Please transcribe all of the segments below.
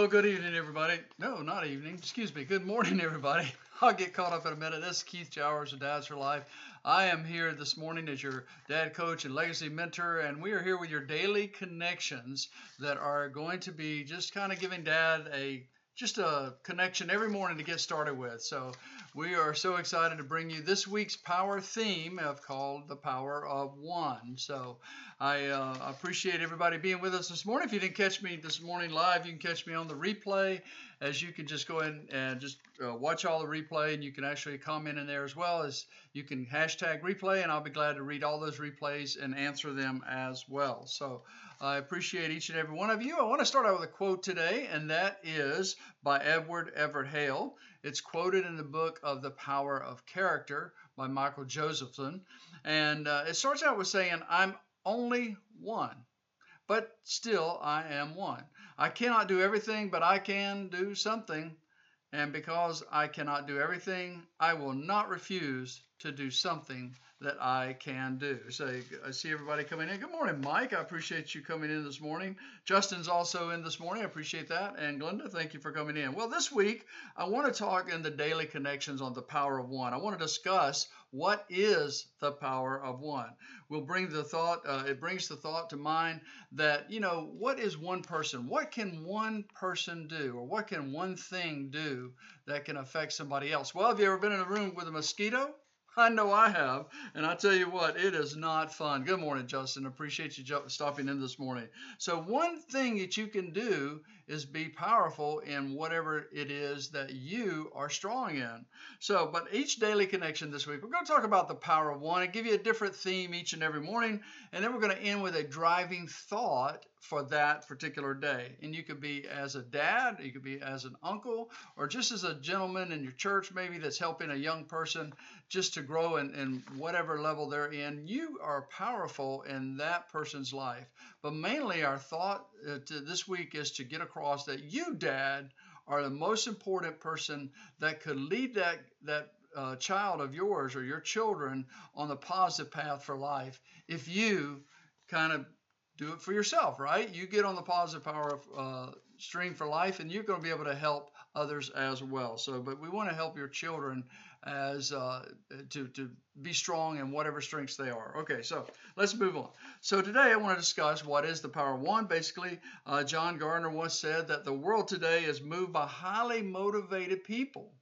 good evening, everybody. No, not evening. Excuse me. Good morning, everybody. I'll get caught up in a minute. This is Keith Jowers of Dads for Life. I am here this morning as your dad coach and legacy mentor, and we are here with your daily connections that are going to be just kind of giving dad just a connection every morning to get started with. So we are so excited to bring you this week's power theme called The Power of One. So I appreciate everybody being with us this morning. If you didn't catch me this morning live, you can catch me on the replay, as you can just go ahead and just watch all the replay, and you can actually comment in there as well. As you can hashtag replay, and I'll be glad to read all those replays and answer them as well. So I appreciate each and every one of you. I want to start out with a quote today, and that is by Edward Everett Hale. It's quoted in the book of The Power of Character by Michael Josephson. And it starts out with saying, I'm only one, but still I am one. I cannot do everything, but I can do something. And because I cannot do everything, I will not refuse to do something that I can do. So I see everybody coming in. Good morning, Mike. I appreciate you coming in this morning. Justin's also in this morning. I appreciate that. And Glenda, thank you for coming in. Well, this week, I want to talk in the daily connections on the power of one. I want to discuss what is the power of one. We'll bring the thought, it brings the thought to mind that, what is one person? What can one person do? Or what can one thing do that can affect somebody else? Well, have you ever been in a room with a mosquito? I know I have, and I tell you what, it is not fun. Good morning, Justin. Appreciate you stopping in this morning. So one thing that you can do is be powerful in whatever it is that you are strong in. So, but each daily connection this week, we're going to talk about the power of one and give you a different theme each and every morning, and then we're going to end with a driving thought for that particular day. And you could be as a dad, you could be as an uncle, or just as a gentleman in your church maybe that's helping a young person just to grow in whatever level they're in. You are powerful in that person's life. But mainly our thought this week is to get across that you, Dad, are the most important person that could lead that child of yours or your children on the positive path for life if you kind of do it for yourself, right? You get on the positive power of stream for life, and you're going to be able to help others as well. So, but we want to help your children as to be strong in whatever strengths they are. Okay, so let's move on. So today I want to discuss what is the power of one. Basically, John Gardner once said that the world today is moved by highly motivated people,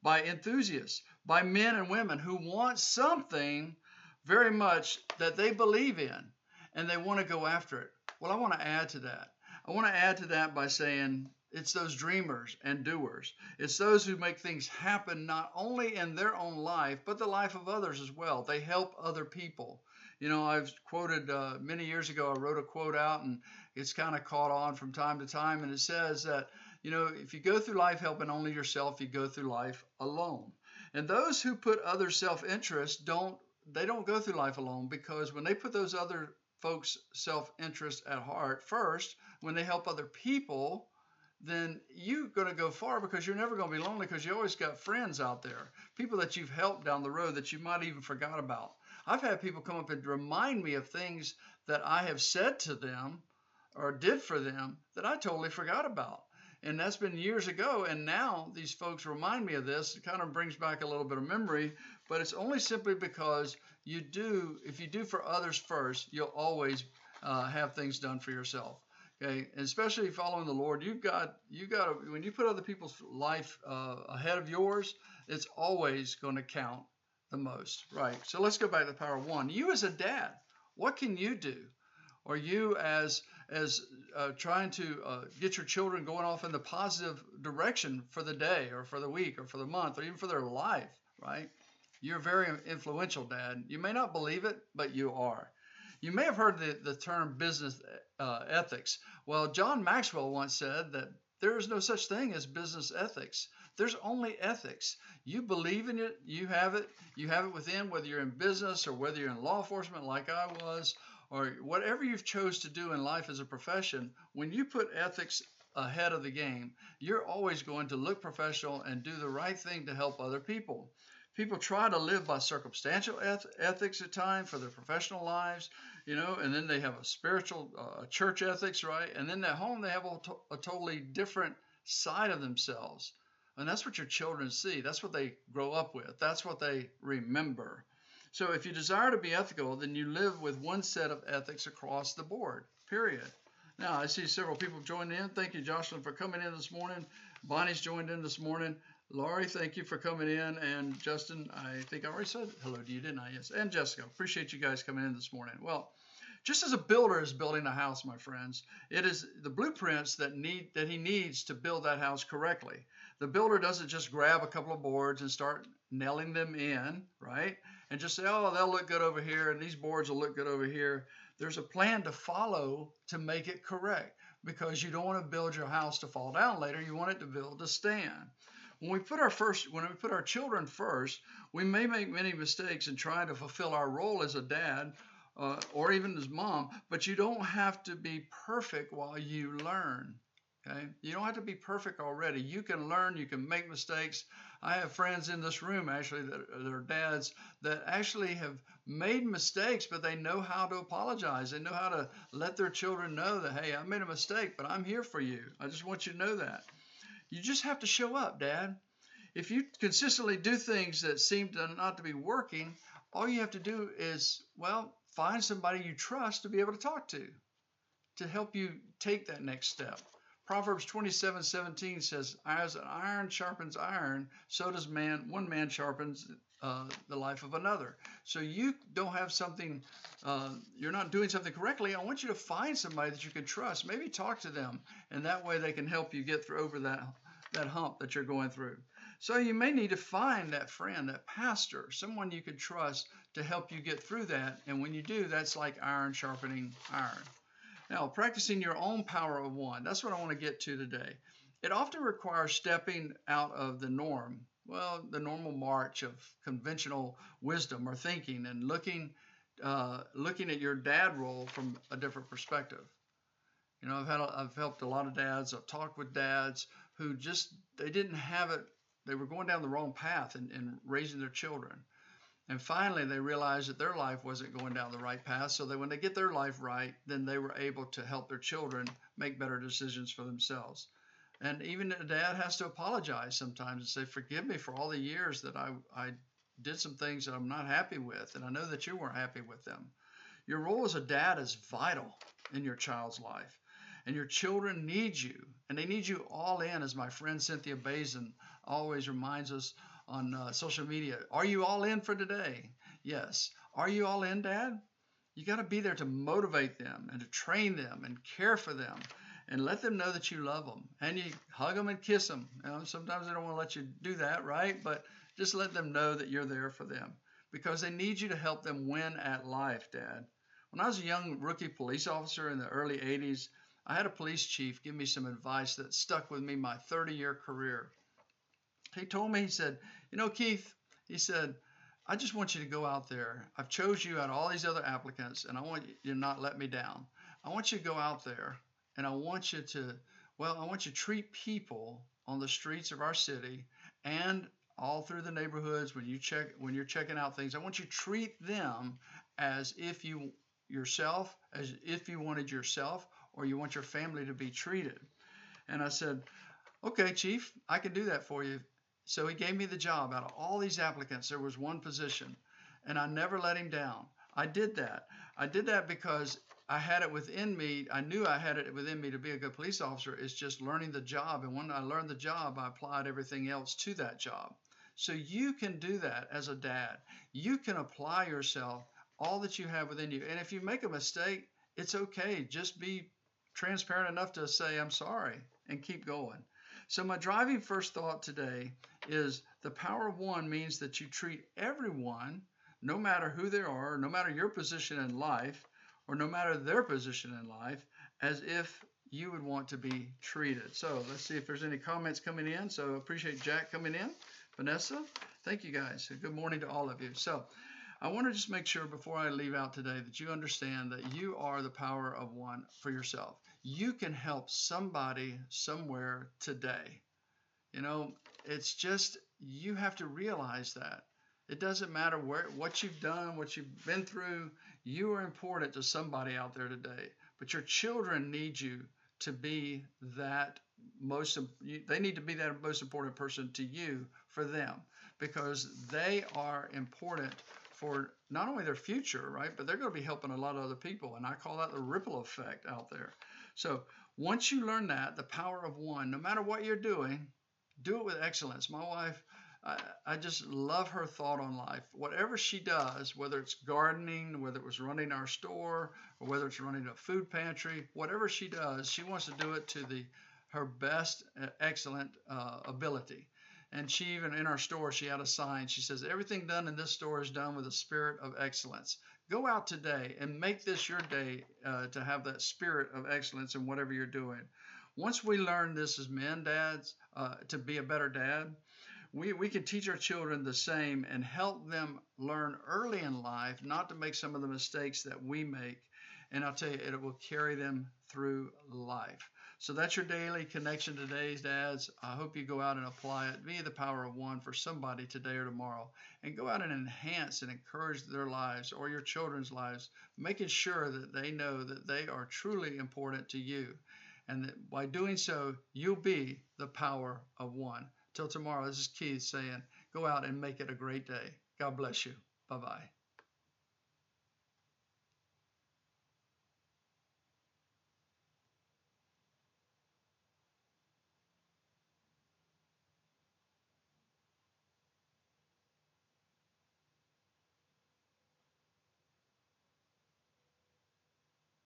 by enthusiasts, by men and women who want something very much that they believe in, and they want to go after it. Well, I want to add to that. I want to add to that by saying it's those dreamers and doers. It's those who make things happen not only in their own life, but the life of others as well. They help other people. I've quoted many years ago, I wrote a quote out, and it's kind of caught on from time to time, and it says that, if you go through life helping only yourself, you go through life alone. And those who put other self-interest don't go through life alone, because when they put those other folks' self-interest at heart first, when they help other people, then you're going to go far, because you're never going to be lonely, because you always got friends out there, people that you've helped down the road that you might even forgot about. I've had people come up and remind me of things that I have said to them or did for them that I totally forgot about. And that's been years ago, and now these folks remind me of this. It kind of brings back a little bit of memory, but it's only simply because if you do for others first, you'll always have things done for yourself. Okay, and especially following the Lord, you got to, when you put other people's life ahead of yours, it's always going to count the most, right? So let's go back to the power of one. You as a dad, what can you do? Or you as trying to get your children going off in the positive direction for the day or for the week or for the month or even for their life, right? You're very influential, Dad. You may not believe it, but you are. You may have heard the term business ethics. Well, John Maxwell once said that there is no such thing as business ethics. There's only ethics. You believe in it, you have it within, whether you're in business or whether you're in law enforcement like I was, or whatever you've chose to do in life as a profession. When you put ethics ahead of the game, you're always going to look professional and do the right thing to help other people. People try to live by circumstantial ethics at times for their professional lives, and then they have a spiritual church ethics, right? And then at home they have a totally different side of themselves. And that's what your children see. That's what they grow up with. That's what they remember. So if you desire to be ethical, then you live with one set of ethics across the board, period. Now, I see several people joined in. Thank you, Jocelyn, for coming in this morning. Bonnie's joined in this morning. Laurie, thank you for coming in. And Justin, I think I already said hello to you, didn't I? Yes. And Jessica, appreciate you guys coming in this morning. Well, just as a builder is building a house, my friends, it is the blueprints that he needs to build that house correctly. The builder doesn't just grab a couple of boards and start nailing them in, right? And just say, oh, they'll look good over here, and these boards will look good over here. There's a plan to follow to make it correct, because you don't want to build your house to fall down later. You want it to build to stand. When we put our children first, we may make many mistakes in trying to fulfill our role as a dad or even as mom, but you don't have to be perfect while you learn. Okay? You don't have to be perfect already. You can learn, you can make mistakes. I have friends in this room actually that are dads that actually have made mistakes, but they know how to apologize. They know how to let their children know that, hey, I made a mistake, but I'm here for you. I just want you to know that. You just have to show up, Dad. If you consistently do things that seem not to be working, all you have to do is, well, find somebody you trust to be able to talk to help you take that next step. Proverbs 27:17 says, as an iron sharpens iron, so does one man sharpens the life of another. So you don't have something, you're not doing something correctly. I want you to find somebody that you can trust. Maybe talk to them, and that way they can help you get over that hump that you're going through. So you may need to find that friend, that pastor, someone you can trust to help you get through that. And when you do, that's like iron sharpening iron. Now, practicing your own power of one, that's what I want to get to today. It often requires stepping out of the norm, the normal march of conventional wisdom or thinking, and looking at your dad role from a different perspective. You know, I've helped a lot of dads. I've talked with dads who they didn't have it. They were going down the wrong path in raising their children. And finally, they realized that their life wasn't going down the right path. So that when they get their life right, then they were able to help their children make better decisions for themselves. And even a dad has to apologize sometimes and say, forgive me for all the years that I did some things that I'm not happy with. And I know that you weren't happy with them. Your role as a dad is vital in your child's life. And your children need you. And they need you all in, as my friend Cynthia Bazin always reminds us on social media. Are you all in for today? Yes. Are you all in, Dad? You got to be there to motivate them and to train them and care for them and let them know that you love them. And you hug them and kiss them. You know, sometimes they don't want to let you do that, right? But just let them know that you're there for them, because they need you to help them win at life, Dad. When I was a young rookie police officer in the early 80s, I had a police chief give me some advice that stuck with me my 30-year career. He told me, he said, you know, Keith, he said, I just want you to go out there. I've chose you out of all these other applicants, and I want you to not let me down. I want you to go out there, and I want you to treat people on the streets of our city and all through the neighborhoods when you're checking out things. I want you to treat them as if you wanted yourself, or you want your family to be treated. And I said, okay, Chief, I can do that for you. So he gave me the job. Out of all these applicants, there was one position, and I never let him down. I did that. I did that because I had it within me. I knew I had it within me to be a good police officer. It's just learning the job. And when I learned the job, I applied everything else to that job. So you can do that as a dad. You can apply yourself, all that you have within you. And if you make a mistake, it's okay. Just be transparent enough to say, I'm sorry, and keep going. So my driving first thought today is the power of one means that you treat everyone, no matter who they are, no matter your position in life, or no matter their position in life, as if you would want to be treated. So let's see if there's any comments coming in. So appreciate Jack coming in. Vanessa, thank you guys. Good morning to all of you. So I want to just make sure before I leave out today that you understand that you are the power of one for yourself. You can help somebody somewhere today. You know, it's just, you have to realize that. It doesn't matter what you've done, what you've been through. You are important to somebody out there today. But your children need you to be that they need to be that most important person to you for them, because they are important for not only their future, right, but they're going to be helping a lot of other people. And I call that the ripple effect out there. So once you learn that, the power of one, no matter what you're doing, do it with excellence. My wife, I just love her thought on life. Whatever she does, whether it's gardening, whether it was running our store, or whether it's running a food pantry, whatever she does, she wants to do it to her best, excellent ability. And she even in our store, she had a sign. She says, everything done in this store is done with a spirit of excellence. Go out today and make this your day to have that spirit of excellence in whatever you're doing. Once we learn this as men, dads, to be a better dad, we can teach our children the same and help them learn early in life not to make some of the mistakes that we make. And I'll tell you, it will carry them through life. So that's your daily connection today's dads. I hope you go out and apply it. Be the power of one for somebody today or tomorrow. And go out and enhance and encourage their lives or your children's lives, making sure that they know that they are truly important to you. And that by doing so, you'll be the power of one. Till tomorrow, this is Keith saying, go out and make it a great day. God bless you. Bye-bye.